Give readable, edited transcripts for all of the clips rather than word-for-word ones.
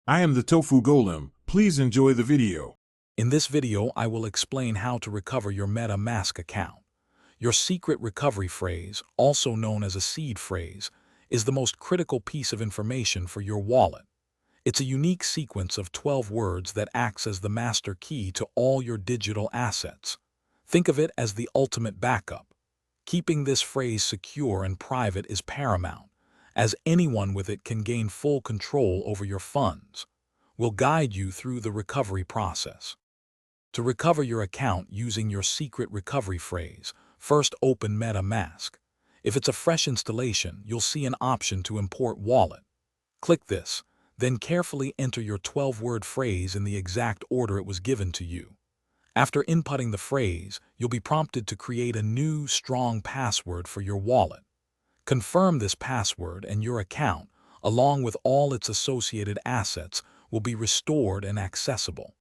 I am the Tofu Golem. Please enjoy the video. In this video, I will explain how to recover your MetaMask account. Your secret recovery phrase, also known as a seed phrase, is the most critical piece of information for your wallet. It's a unique sequence of 12 words that acts as the master key to all your digital assets. Think of it as the ultimate backup. Keeping this phrase secure and private is paramount, as anyone with it can gain full control over your funds. We'll guide you through the recovery process. To recover your account using your secret recovery phrase, first open MetaMask. If it's a fresh installation, you'll see an option to import wallet. Click this, then carefully enter your 12-word phrase in the exact order it was given to you. After inputting the phrase, you'll be prompted to create a new, strong password for your wallet. Confirm this password and your account, along with all its associated assets, will be restored and accessible.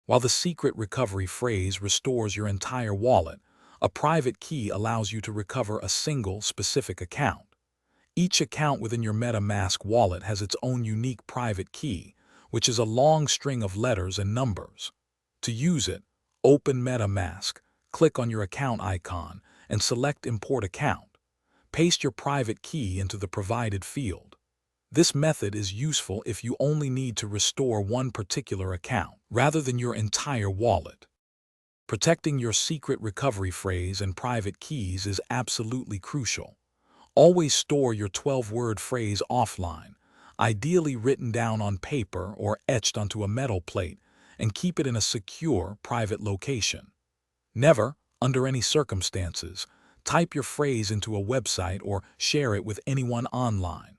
While the secret recovery phrase restores your entire wallet, a private key allows you to recover a single, specific account. Each account within your MetaMask wallet has its own unique private key, which is a long string of letters and numbers. To use it, open MetaMask, click on your account icon, and select Import Account. Paste your private key into the provided field. This method is useful if you only need to restore one particular account, rather than your entire wallet. Protecting your secret recovery phrase and private keys is absolutely crucial. Always store your 12-word phrase offline, ideally written down on paper or etched onto a metal plate, and keep it in a secure, private location. Never, under any circumstances, type your phrase into a website or share it with anyone online.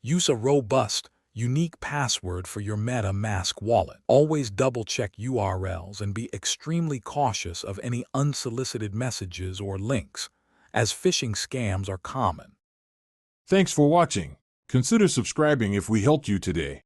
Use a robust, unique password for your MetaMask wallet. Always double-check URLs and be extremely cautious of any unsolicited messages or links, as phishing scams are common. Thanks for watching. Consider subscribing if we helped you today.